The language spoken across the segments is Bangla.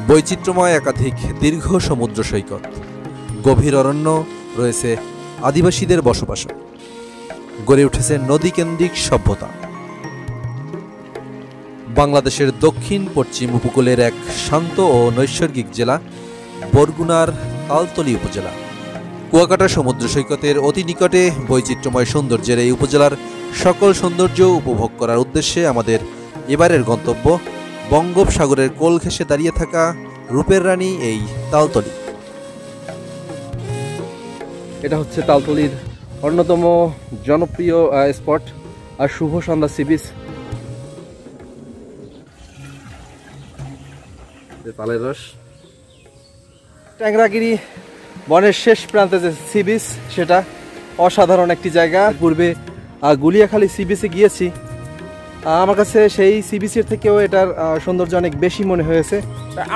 বৈচিত্র্যময় একাধিক দীর্ঘ সমুদ্র সৈকত, গভীর অরণ্য, রয়েছে আদিবাসীদের বসবাস, গড়ে উঠেছে নদীকেন্দ্রিক সভ্যতা। বাংলাদেশের দক্ষিণ পশ্চিম উপকূলের এক শান্ত ও নৈসর্গিক জেলা বরগুনার তালতলী উপজেলা। কুয়াকাটা সমুদ্র সৈকতের অতি নিকটে বৈচিত্র্যময় সৌন্দর্যের এই উপজেলার সকল সৌন্দর্য উপভোগ করার উদ্দেশ্যে আমাদের এবারের গন্তব্য বঙ্গোপসাগরের কোল ঘেঁষে দাঁড়িয়ে থাকা রূপের রানী এই তালতলী। এটা হচ্ছে তালতলীর অন্যতম জনপ্রিয় স্পট আর শুভ সন্ধ্যা সি বিচ। তালের রস, ট্যাংরাগিরি বনের শেষ প্রান্তে যে সি বিচ, সেটা অসাধারণ একটি জায়গা। পূর্বে গুলিয়াখালী সি বিচে গিয়েছি, আমার কাছে সেই সি বিচের থেকেও এটার সৌন্দর্য অনেক বেশি মনে হয়েছে।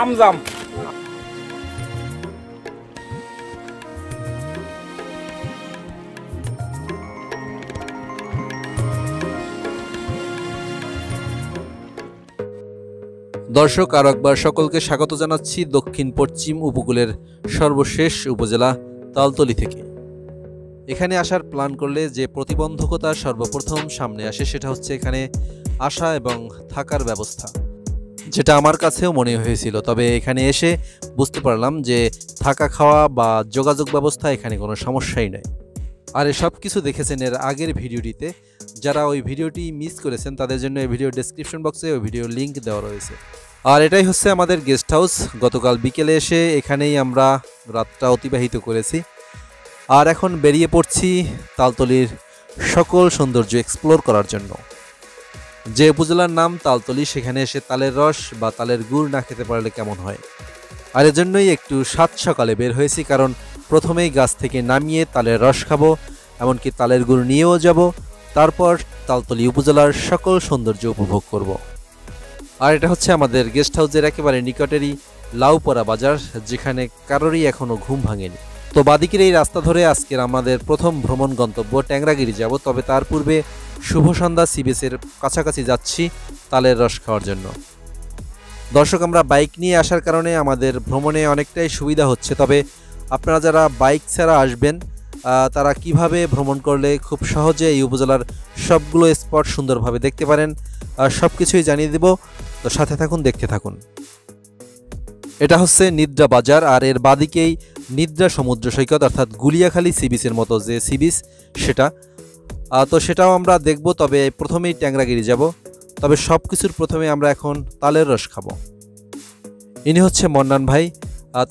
আমজাম দর্শক, আরও একবার সকলকে স্বাগত জানাচ্ছি দক্ষিণ পশ্চিম উপকূলের সর্বশেষ উপজেলা তালতলী থেকে। এখানে আসার প্ল্যান করলে যে প্রতিবন্ধকতা সর্বপ্রথম সামনে আসে সেটা হচ্ছে এখানে আসা এবং থাকার ব্যবস্থা, যেটা আমার কাছেও মনে হয়েছিল। তবে এখানে এসে বুঝতে পারলাম যে থাকা খাওয়া বা যোগাযোগ ব্যবস্থা এখানে কোনো সমস্যাই নয়। আর এসব কিছু দেখেছেন এর আগের ভিডিওটিতে। যারা ওই ভিডিওটি মিস করেছেন তাদের জন্য এই ভিডিও ডেসক্রিপশন বক্সে ওই ভিডিওর লিঙ্ক দেওয়া রয়েছে। আর এটাই হচ্ছে আমাদের গেস্ট হাউস। গতকাল বিকেলে এসে এখানেই আমরা রাতটা অতিবাহিত করেছি। আর এখন বেরিয়ে পড়ছি তালতলীর সকল সৌন্দর্য এক্সপ্লোর করার জন্য। যে উপজেলার নাম তালতলী, সেখানে এসে তালের রস বা তালের গুড় না খেতে পারলে কেমন হয়। আর এজন্যই একটু সাত সকালে বের হয়েছি, কারণ প্রথমেই গাছ থেকে নামিয়ে তালের রস খাবো, এমনকি তালের গুড় নিয়েও যাব। তারপর তালতলী উপজেলার সকল সৌন্দর্য উপভোগ করব। আর এটা হচ্ছে আমাদের গেস্ট হাউসের একেবারে নিকটেরই লাউপড়া বাজার, যেখানে কারোরই এখনও ঘুম ভাঙেনি। তো বাদিকের এই রাস্তা ধরে আজকের আমাদের প্রথম ভ্রমণ গন্তব্য ট্যাংরাগিরি যাব। তবে তার পূর্বে শুভ সন্ধ্যা সি বিচের কাছাকাছি যাচ্ছি তালের রস খাওয়ার জন্য। দর্শক, আমরা বাইক নিয়ে আসার কারণে আমাদের ভ্রমণে অনেকটাই সুবিধা হচ্ছে। তবে আপনারা যারা বাইক ছাড়া আসবেন তারা কিভাবে ভ্রমণ করলে খুব সহজে এই উপজেলার সবগুলো স্পট সুন্দরভাবে দেখতে পারেন, সব কিছুই জানিয়ে দেব। তো সাথে থাকুন, দেখতে থাকুন। এটা হচ্ছে নিদ্রা বাজার, আর এর বাদিকেই নিদ্রা সমুদ্র সৈকত, অর্থাৎ গুলিয়াখালী সি বিচের মতো যে সি বিচ সেটা। তো সেটাও আমরা দেখব। তবে প্রথমেই ট্যাংরাগিরি যাব। তবে সব কিছুর প্রথমে আমরা এখন তালের রস খাবো। ইনি হচ্ছে মন্নান ভাই,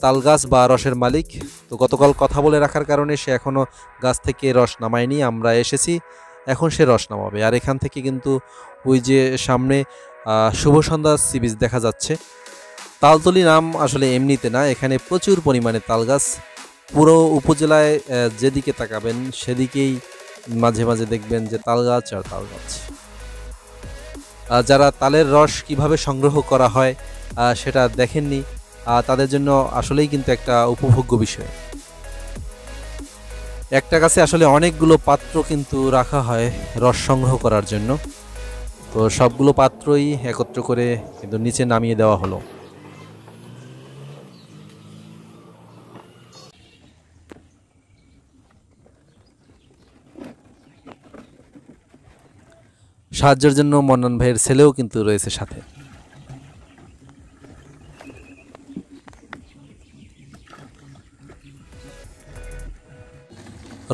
তাল গাছ বা রসের মালিক। তো গতকাল কথা বলে রাখার কারণে সে এখনও গাছ থেকে রস নামায়নি। আমরা এসেছি, এখন সে রস নামাবে। আর এখান থেকে কিন্তু ওই যে সামনে শুভ সন্ধ্যা সি বিচ দেখা যাচ্ছে। তালতলী নাম আসলে এমনিতে না, এখানে প্রচুর পরিমাণে তাল গাছ। পুরো উপজেলায় যেদিকে তাকাবেন সেদিকেই মাঝে মাঝে দেখবেন যে তাল গাছ আর তাল গাছ। যারা তালের রস কিভাবে সংগ্রহ করা হয় সেটা দেখেননি, তাদের জন্য আসলেই কিন্তু একটা উপভোগ্য বিষয়। একটা গাছে আসলে অনেকগুলো পাত্র কিন্তু রাখা হয় রস সংগ্রহ করার জন্য। তো সবগুলো পাত্রই একত্র করে কিন্তু নিচে নামিয়ে দেওয়া হলো। সাহায্যের জন্য মন্নান ভাইয়ের ছেলেও কিন্তু রয়েছে সাথে।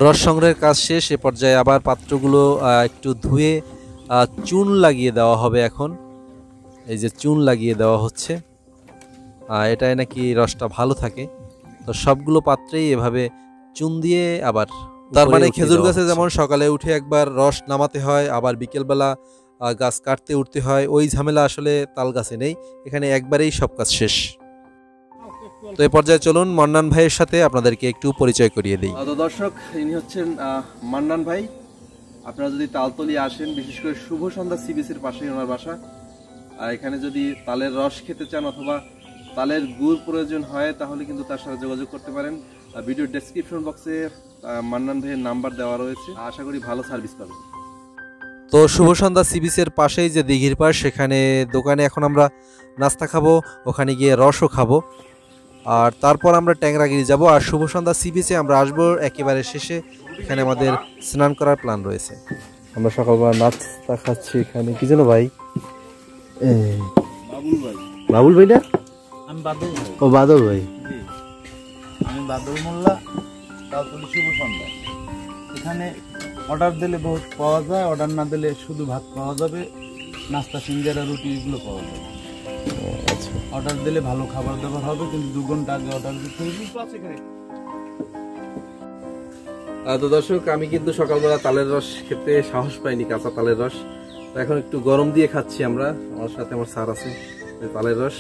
রস সংগ্রহের কাজ শেষ। এ পর্যায়ে আবার পাত্রগুলো একটু ধুয়ে চুন লাগিয়ে দেওয়া হবে। এখন এই যে চুন লাগিয়ে দেওয়া হচ্ছে, এটাই নাকি রসটা ভালো থাকে। তো সবগুলো পাত্রেই এভাবে চুন দিয়ে আবার, তার মানে খেজুর গাছে যেমন সকালে উঠে একবার রস নামাতে হয়, আবার বিকেলবেলা গাছ কাটতে উঠতে হয়, ওই ঝামেলা আসলে তাল গাছে নেই। এখানে একবারেই সব কাজ শেষ। তো এই পর্যায়ে চলুন মন্নান ভাইয়ের সাথে আপনাদেরকে একটু পরিচয় করিয়ে দিই। তো দর্শক, ইনি হচ্ছেন মান্নান ভাই। আপনারা যদি তালতলী আসেন, বিশেষ করে শুভ সন্ধ্যা সি বিচের পাশেই ওনার বাসা। আর এখানে যদি তালের রস খেতে চান অথবা তালের গুড় প্রয়োজন হয়, তাহলে কিন্তু তার সাথে যোগাযোগ করতে পারেন। ভিডিও ডেসক্রিপশন বক্সে মান্নান ভাইয়ের নাম্বার দেওয়া রয়েছে। আশা করি ভালো সার্ভিস পাবেন। তো শুভ সন্ধ্যা সি বিচের পাশেই যে দিঘির পাশ, সেখানে দোকানে এখন আমরা নাস্তা খাবো, ওখানে গিয়ে রসও খাবো, আর তারপর আমরা ট্যাংরাগিরি যাব। আর শুভ সন্ধ্যা সি বিচে আমরা আসবো একেবারে শেষে, এখানে আমাদের স্নান করার প্ল্যান রয়েছে। আমরা সকালবেলা নাস্তা খাচ্ছি এখানে, কি যেন ভাই, বাবুল ভাই না, আমি বাদল ভাই। ও বাদল ভাই। আমি বাদল মোল্লা, তালতলি শুভ সন্ধ্যা। এখানে অর্ডার দিলে বহুত পাওয়া যায়, অর্ডার না দিলে শুধু ভাত পাওয়া যাবে, নাস্তা সিঙ্গারা রুটি এগুলো পাওয়া যাবে। আচ্ছা, অর্ডার দিলে ভালো খাবার দাবার হবে, কিন্তু 2 ঘন্টা আগে অর্ডার দিতে হবে। তো দর্শক, আমি কিন্তু সকালবেলা তালের রস খেতে সাহস পাইনি, কাঁচা তালের রস। তো এখন একটু গরম দিয়ে খাচ্ছি আমরা, আমার সাথে আমার স্যার আছে। তালের রস,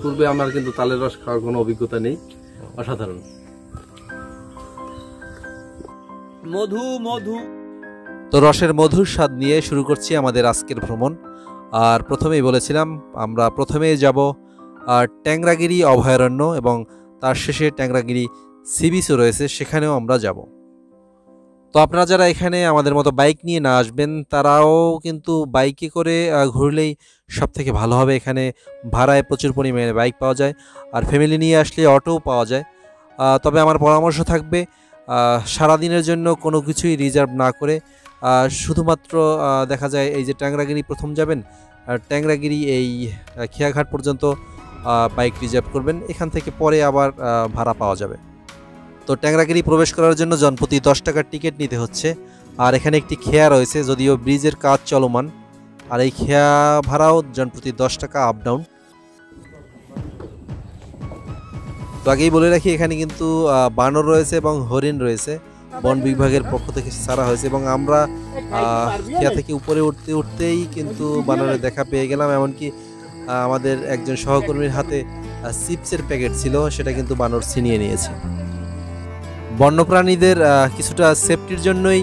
পূর্বে আমার কিন্তু তালের রস খাওয়ার কোনো অভিজ্ঞতা নেই, অসাধারণ। মধু মধু। তো রসের মধুর স্বাদ নিয়ে শুরু করছি আমাদের আজকের ভ্রমণ। আর প্রথমেই বলেছিলাম আমরা প্রথমেই যাব ট্যাংরাগিরি অভয়ারণ্য, এবং তার শেষে ট্যাংরাগিরি সি বিচও রয়েছে, সেখানেও আমরা যাব। তো আপনারা যারা এখানে আমাদের মতো বাইক নিয়ে না আসবেন, তারাও কিন্তু বাইকে করে ঘুরলেই সব থেকে ভালো হবে। এখানে ভাড়ায় প্রচুর পরিমাণে বাইক পাওয়া যায়, আর ফ্যামিলি নিয়ে আসলে অটোও পাওয়া যায়। তবে আমার পরামর্শ থাকবে সারাদিনের জন্য কোনো কিছুই রিজার্ভ না করে, শুধুমাত্র দেখা যায় এই যে ট্যাংরাগিরি প্রথম যাবেন, ট্যাংরাগিরি এই খেয়াঘাট পর্যন্ত বাইক রিজার্ভ করবেন, এখান থেকে পরে আবার ভাড়া পাওয়া যাবে। তো ট্যাংরাগিরি প্রবেশ করার জন্য জনপ্রতি 10 টাকার টিকিট নিতে হচ্ছে। আর এখানে একটি খেয়া রয়েছে, যদিও ব্রিজের কাজ চলমান, আর এই খেয়া ভাড়াও জনপ্রতি 10 টাকা আপ ডাউন। তো আগেই বলে রাখি, এখানে কিন্তু বানর রয়েছে এবং হরিণ রয়েছে, বন বিভাগের পক্ষ থেকে ছাড়া হয়েছে, এবং আমরা খেয়া থেকে উপরে উঠতে উঠতেই কিন্তু বানরের দেখা পেয়ে গেলাম। এমনকি আমাদের একজন সহকর্মীর হাতে চিপসের প্যাকেট ছিল, সেটা কিন্তু বানর ছিনিয়ে নিয়েছে। বন্যপ্রাণীদের কিছুটা সেফটির জন্যই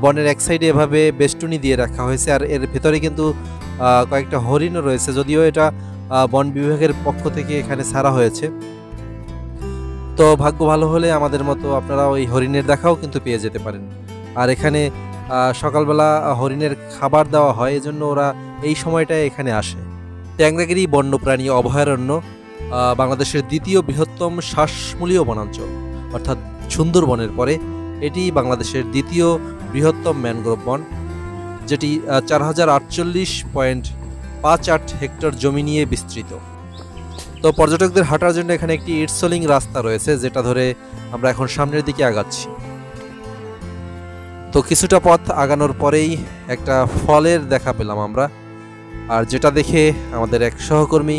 বনের এক সাইডে এভাবে বেষ্টনী দিয়ে রাখা হয়েছে, আর এর ভেতরে কিন্তু কয়েকটা হরিণও রয়েছে, যদিও এটা বন বিভাগের পক্ষ থেকে এখানে ছাড়া হয়েছে। তো ভাগ্য ভালো হলে আমাদের মতো আপনারা ওই হরিণের দেখাও কিন্তু পেয়ে যেতে পারেন। আর এখানে সকালবেলা হরিণের খাবার দেওয়া হয়, এজন্য ওরা এই সময়টায় এখানে আসে। ট্যাংরাগিরি বন্যপ্রাণী অভয়ারণ্য বাংলাদেশের দ্বিতীয় বৃহত্তম শ্বাসমূলীয় বনাঞ্চল, অর্থাৎ সুন্দরবনের পরে এটি বাংলাদেশের দ্বিতীয় বৃহত্তম ম্যানগ্রোভ বন, যেটি 4048.58 হেক্টর জমি নিয়ে বিস্তৃত। তো পর্যটকদের হাঁটার জন্য এখানে একটি ইটসলিং রাস্তা রয়েছে, যেটা ধরে আমরা এখন সামনের দিকে আগাচ্ছি। তো কিছুটা পথ আগানোর পরেই একটা ফলের দেখা পেলাম আমরা, আর যেটা দেখে আমাদের এক সহকর্মী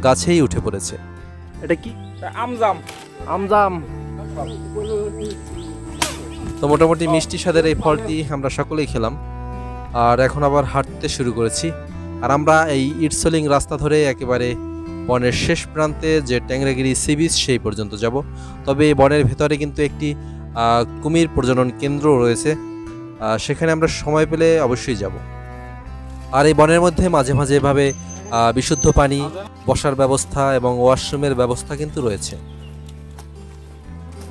গাছেই উঠে পড়েছে। এটা কি? আমজাম। আমজাম। তো মোটামুটি মিষ্টি স্বাদের এই ফলটি আমরা সকলেই খেলাম, আর এখন আবার হাঁটতে শুরু করেছি। আর আমরা এই ইটসলিং রাস্তা ধরে একেবারে বনের শেষ প্রান্তে যে ট্যাংরাগিরি সি বিচ, সেই পর্যন্ত যাব। তবে এই বনের ভেতরে কিন্তু একটি কুমির প্রজনন কেন্দ্র রয়েছে, সেখানে আমরা সময় পেলে অবশ্যই যাব। আর এই বনের মধ্যে মাঝে মাঝে এভাবে বিশুদ্ধ পানি, বসার ব্যবস্থা এবং ওয়াশরুমের ব্যবস্থা কিন্তু রয়েছে।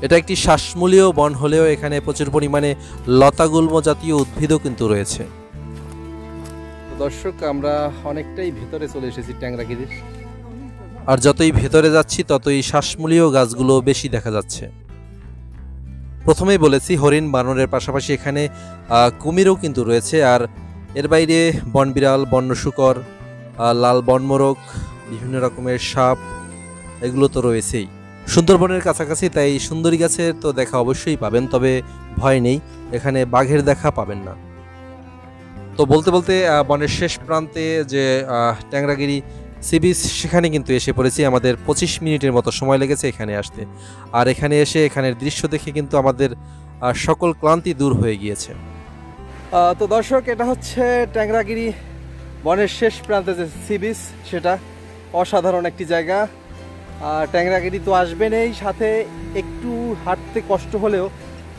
এটা একটি শ্বাসমূলীয় বন হলেও এখানে প্রচুর পরিমাণে লতাগুল্ম জাতীয় উদ্ভিদও কিন্তু রয়েছে। দর্শক, আমরা অনেকটাই ভেতরে চলে এসেছি ট্যাংরাগিরির, আর যতই ভেতরে যাচ্ছি ততই শ্বাসমূলীয় গাছগুলো বেশি দেখা যাচ্ছে। প্রথমেই বলেছি হরিণ বানরের পাশাপাশি এখানে কুমিরও কিন্তু রয়েছে, আর এর বাইরে বনবিড়াল, বন্য শূকর, লাল বনমোরগ, বিভিন্ন রকমের সাপ, এগুলো তো রয়েছেই। সুন্দরবনের কাছাকাছি, তাই সুন্দরী গাছের তো দেখা অবশ্যই পাবেন, তবে ভয় নেই, এখানে বাঘের দেখা পাবেন না। তো বলতে বলতে বনের শেষ প্রান্তে যে ট্যাংরাগিরি সি বিচ, সেখানে কিন্তু এসে পড়েছি। আমাদের 25 মিনিটের মতো সময় লেগেছে এখানে আসতে, আর এখানে এসে এখানের দৃশ্য দেখে কিন্তু আমাদের সকল ক্লান্তি দূর হয়ে গিয়েছে। তো দর্শক, এটা হচ্ছে ট্যাংরাগিরি বনের শেষ প্রান্তে যে সি বিচ, সেটা অসাধারণ একটি জায়গা। ট্যাংরাগিরি তো আসবেনই, সাথে একটু হাঁটতে কষ্ট হলেও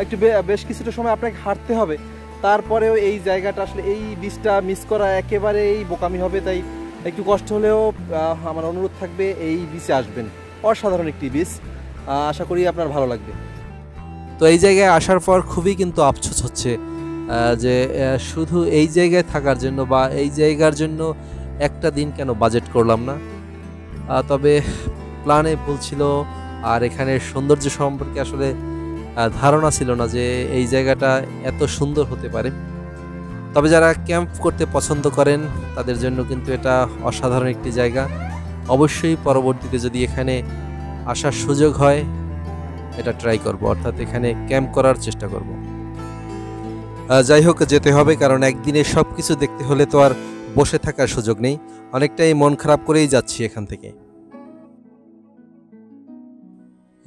একটু বেশ কিছুটা সময় আপনাকে হাঁটতে হবে, তারপরেও এই জায়গাটা আসলে এই বিচটা মিস করা একেবারেই বোকামি হবে। তাই একটু কষ্ট হলেও আমার অনুরোধ থাকবে, এই বিচে আসবেন। অসাধারণ একটি বিচ, আশা করি আপনার ভালো লাগবে। তো এই জায়গায় আসার পর খুবই কিন্তু আফসোস হচ্ছে, যে শুধু এই জায়গায় থাকার জন্য বা এই জায়গার জন্য একটা দিন কেন বাজেট করলাম না। তবে প্ল্যানে ভুল ছিল, আর এখানের সৌন্দর্য সম্পর্কে আসলে ধারণা ছিল না যে এই জায়গাটা এত সুন্দর হতে পারে। তবে যারা ক্যাম্প করতে পছন্দ করেন তাদের জন্য কিন্তু এটা অসাধারণ একটি জায়গা। অবশ্যই পরবর্তীতে যদি এখানে আসার সুযোগ হয় এটা ট্রাই করব, অর্থাৎ এখানে ক্যাম্প করার চেষ্টা করব। যাই হোক, যেতে হবে, কারণ একদিনে সব কিছু দেখতে হলে তো আর বসে থাকার সুযোগ নেই। অনেকটাই মন খারাপ করেই যাচ্ছি এখান থেকে।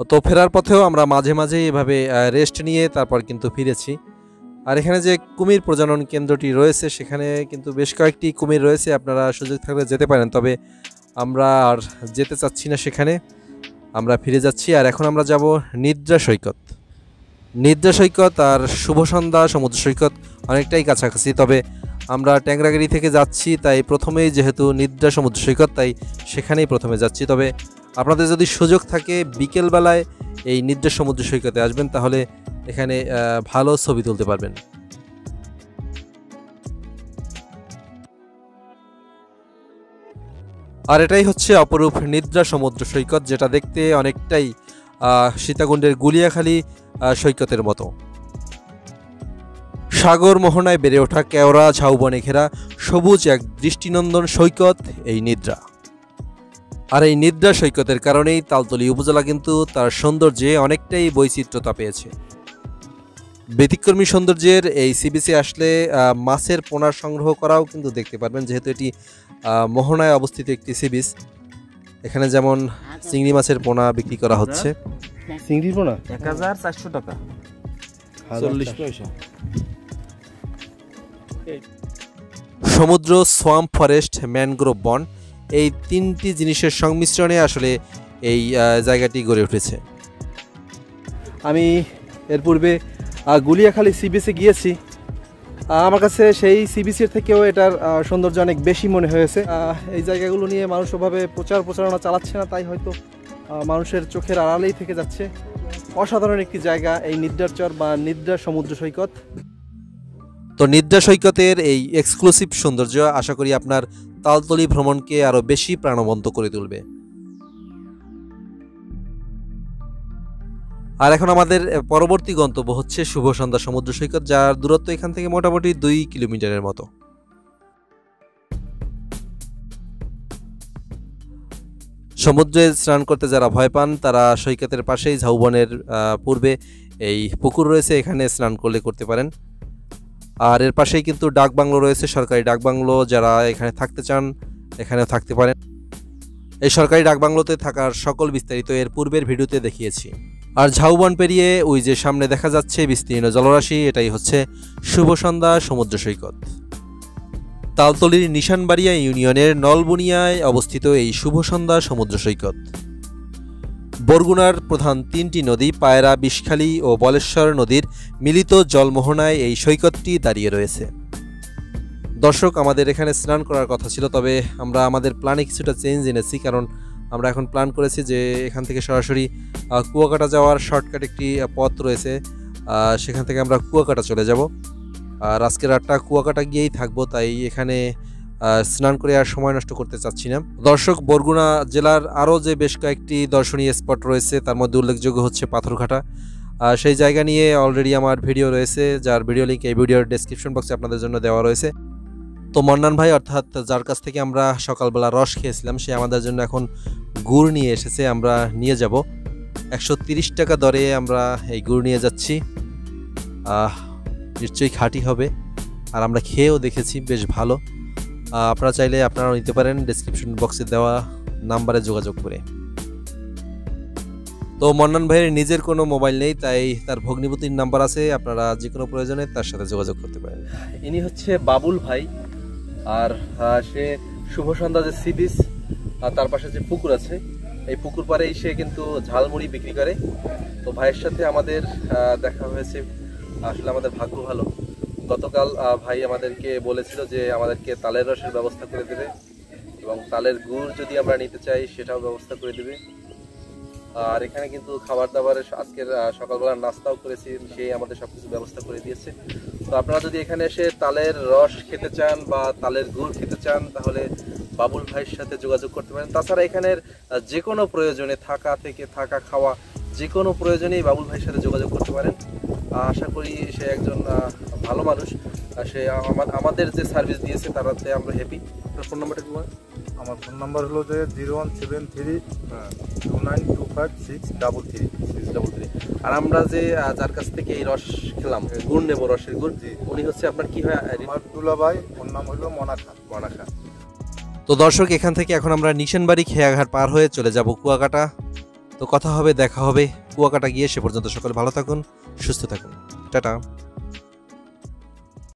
তো ফেরার পথেও আমরা মাঝে মাঝে এভাবে রেস্ট নিয়ে তারপর কিন্তু ফিরেছি। আর এখানে যে কুমির প্রজনন কেন্দ্রটি রয়েছে সেখানে কিন্তু বেশ কয়েকটি কুমির রয়েছে, আপনারা সুযোগ থাকলে যেতে পারেন। তবে আমরা আর যেতে চাচ্ছি না সেখানে, আমরা ফিরে যাচ্ছি। আর এখন আমরা যাব নিদ্রা সৈকত। নিদ্রা সৈকত আর শুভ সন্ধ্যা সমুদ্র সৈকত অনেকটাই কাছাকাছি, তবে আমরা ট্যাংরাগাড়ি থেকে যাচ্ছি তাই প্রথমেই যেহেতু নিদ্রা সমুদ্র সৈকত তাই সেখানেই প্রথমে যাচ্ছি। তবে আপনাদের যদি সুযোগ থাকে বিকেলবেলায় এই নিদ্রা সমুদ্র সৈকতে আসবেন তাহলে এখানে ভালো ছবি তুলতে পারবেন। আর এটাই হচ্ছে অপরূপ নিদ্রা সমুদ্র সৈকত, যেটা দেখতে অনেকটাই সীতাকুণ্ডের গুলিয়াখালী সৈকতের মতো। সাগর মোহনায় বেড়ে ওঠা কেওড়া ঝাউবনে ঘেরা সবুজ এক দৃষ্টিনন্দন সৈকত এই নিদ্রা। আর এই নিদ্রা সৈকতের কারণেই তালতলী উপজেলা কিন্তু তার সৌন্দর্যে অনেকটাই বৈচিত্র্যতা পেয়েছে। ব্যতিক্রমী সৌন্দর্যের এই সি বিচে আসলে মাছের পোনা সংগ্রহ করাও কিন্তু দেখতে পারবেন, যেহেতু এটি মোহনায় অবস্থিত একটি সি বিচ। এখানে যেমন চিংড়ি মাছের পোনা বিক্রি করা হচ্ছে। চিংড়ির পোনা 1400 টাকা 40 পয়সা। সমুদ্র, সোয়াম্প ফরেস্ট, ম্যানগ্রোভ বন, এই তিনটি জিনিসের সংমিশ্রণে আসলে এই জায়গাটি গড়ে উঠেছে। আমি এর পূর্বে গুলিয়াখালী সি বিচে গিয়েছি। আমার কাছে সেই সি বিচের থেকেও এটার সৌন্দর্য অনেক বেশি মনে হয়েছে। এই জায়গাগুলো নিয়ে মানুষ ওভাবে প্রচারণা চালাচ্ছে না, তাই হয়তো মানুষের চোখের আড়ালেই থেকে যাচ্ছে। অসাধারণ একটি জায়গা এই নিদ্রার চর বা নিদ্রা সমুদ্র সৈকত। তো নিদ্রা সৈকতের এই এক্সক্লুসিভ সৌন্দর্য আশা করি আপনার তালতলী ভ্রমণকে আরও বেশি প্রাণবন্ত করে তুলবে। আর এখন আমাদের পরবর্তী গন্তব্য হচ্ছে শুভ সন্ধ্যা সমুদ্র সৈকত, যার দূরত্ব এখান থেকে মোটামুটি 2 কিলোমিটারের মতো। সমুদ্রে স্নান করতে যারা ভয় পান তারা সৈকতের পাশেই ঝাউবনের পূর্বে এই পুকুর রয়েছে, এখানে স্নান করতে পারেন। আর এর পাশেই কিন্তু ডাকবাংলো রয়েছে, সরকারি ডাকবাংলো। যারা এখানে থাকতে চান এখানেও থাকতে পারেন। এই সরকারি ডাকবাংলোতে থাকার সকল বিস্তারিত এর পূর্বের ভিডিওতে দেখিয়েছি। আর ঝাউবন পেরিয়ে ওই যে সামনে দেখা যাচ্ছে বিস্তীর্ণ জলরাশি, এটাই হচ্ছে শুভ সন্ধ্যা সমুদ্র সৈকত। তালতলীর নিশানবাড়িয়া ইউনিয়নের নলবুনিয়ায় অবস্থিত এই শুভ সন্ধ্যা সমুদ্র সৈকত। বরগুনার প্রধান 3টি নদী পায়রা, বিষখালী ও বলেশ্বর নদীর মিলিত জলমোহনায় এই সৈকতটি দাঁড়িয়ে রয়েছে। দর্শক, আমাদের এখানে স্নান করার কথা ছিল, তবে আমরা আমাদের প্ল্যানে কিছুটা চেঞ্জ এনেছি, কারণ আমরা এখন প্ল্যান করেছি যে এখান থেকে সরাসরি কুয়াকাটা যাওয়ার শর্টকাট একটি পথ রয়েছে, সেখান থেকে আমরা কুয়াকাটা চলে যাব। আর আজকে রাতটা কুয়াকাটা গিয়েই থাকবো, তাই এখানে স্নান করে আর সময় নষ্ট করতে চাচ্ছি না। দর্শক, বরগুনা জেলার আরও যে বেশ কয়েকটি দর্শনীয় স্পট রয়েছে তার মধ্যে উল্লেখযোগ্য হচ্ছে পাথরঘাটা। সেই জায়গা নিয়ে অলরেডি আমার ভিডিও রয়েছে, যার ভিডিও লিঙ্ক এই ভিডিওর ডেসক্রিপশন বক্সে আপনাদের জন্য দেওয়া রয়েছে। তো মান্নান ভাই, অর্থাৎ যার কাছ থেকে আমরা সকালবেলা রস খেয়েছিলাম, সে আমাদের জন্য এখন গুড় নিয়ে এসেছে, আমরা নিয়ে যাব। 130 টাকা দরে আমরা এই গুড় নিয়ে যাচ্ছি। নিশ্চয়ই খাঁটি হবে, আর আমরা খেয়েও দেখেছি বেশ ভালো। আপনারা চাইলে আপনারাও নিতে পারেন ডেসক্রিপশন বক্সে দেওয়া নাম্বারে যোগাযোগ করে। তো মান্নান ভাইয়ের নিজের কোনো মোবাইল নেই, তাই তার ভগ্নিপতির নাম্বার আছে, আপনারা যে কোনো প্রয়োজনে তার সাথে যোগাযোগ করতে পারেন। ইনি হচ্ছে বাবুল ভাই, আর সে শুভ সন্ধ্যা যে সি বিচ তার পাশে যে পুকুর আছে, এই পুকুর পাড়েই সে কিন্তু ঝালমুড়ি বিক্রি করে। তো ভাইয়ের সাথে আমাদের দেখা হয়েছে, আসলে আমাদের ভাগ্য ভালো। গতকাল ভাই আমাদেরকে বলেছিল যে আমাদেরকে তালের রসের ব্যবস্থা করে দেবে এবং তালের গুড় যদি আমরা নিতে চাই সেটাও ব্যবস্থা করে দেবে। আর এখানে কিন্তু খাবার দাবারের আজকের সকালবেলার নাস্তাও করেছি, সেই আমাদের সবকিছু ব্যবস্থা করে দিয়েছে। তো আপনারা যদি এখানে এসে তালের রস খেতে চান বা তালের গুড় খেতে চান তাহলে বাবুল ভাইয়ের সাথে যোগাযোগ করতে পারেন। তাছাড়া এখানের যে কোনো প্রয়োজনে থাকা খাওয়া যে কোনো প্রয়োজনেই বাবুল ভাইয়ের সাথে যোগাযোগ করতে পারেন। আশা করি সে একজন ভালো মানুষ, সে আমাদের যে সার্ভিস দিয়েছে তারাতে আমরা হ্যাপি। আপনার ফোন নাম্বারটা কি? আমার ফোন নাম্বার হলো যে 01732925633। আর আমরা যে যার কাছ থেকে এই রস খেলাম, গুড় নেবো, রসের গুড়, উনি হচ্ছে আপনার কি হয়? আমার দুলাভাই, ওর নাম হলো মনাখা। তো দর্শক, এখান থেকে এখন আমরা নিশানবাড়ি খেয়াঘাট পার হয়ে চলে যাব কুয়াকাটা। তো কথা হবে, দেখা হবে কুয়াকাটা গিয়ে। সে পর্যন্ত সকলে ভালো থাকুন, সুস্থ থাকুন, টাটা।